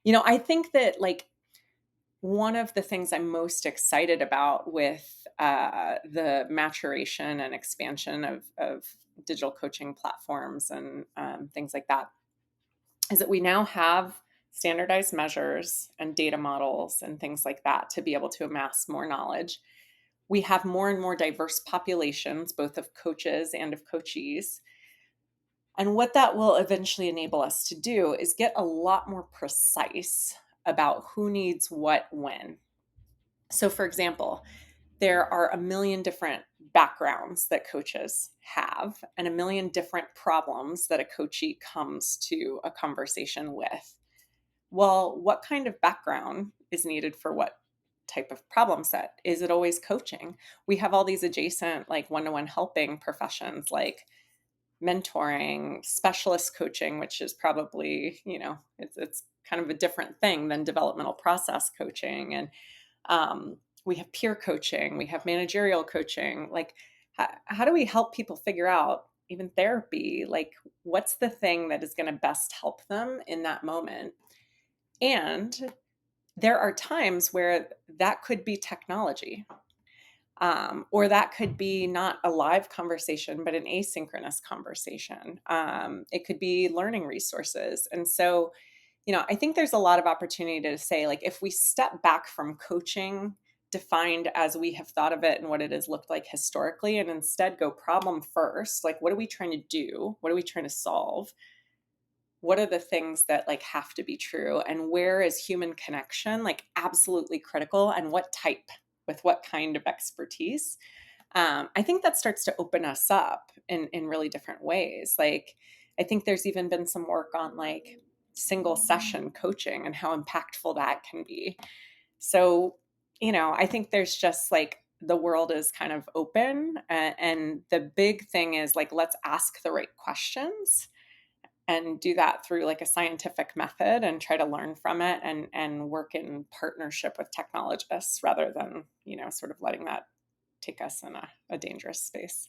I think that like one of the things I'm most excited about with the maturation and expansion of digital coaching platforms and things like that is that we now have standardized measures and data models and things like that to be able to amass more knowledge. We have more and more diverse populations, both of coaches and of coachees. And what that will eventually enable us to do is get a lot more precise about who needs what when. So, for example, there are a million different backgrounds that coaches have and a million different problems that a coachee comes to a conversation with. Well, what kind of background is needed for what type of problem set? Is it always coaching? We have all these adjacent, like one-to-one helping professions like mentoring, specialist coaching, which is probably, it's kind of a different thing than developmental process coaching. And we have peer coaching, we have managerial coaching. Like, how do we help people figure out, even therapy, like what's the thing that is going to best help them in that moment? And there are times where that could be technology, or that could be not a live conversation, but an asynchronous conversation. It could be learning resources. And so, I think there's a lot of opportunity to say, like, if we step back from coaching defined as we have thought of it and what it has looked like historically, and instead go problem first, like, what are we trying to do? What are we trying to solve? What are the things that like have to be true? And where is human connection like absolutely critical? And what type, with what kind of expertise? I think that starts to open us up in really different ways. Like, I think there's even been some work on like single session coaching and how impactful that can be. So, I think there's just like the world is kind of open. And the big thing is like, let's ask the right questions and do that through like a scientific method and try to learn from it and work in partnership with technologists rather than, sort of letting that take us in a dangerous space.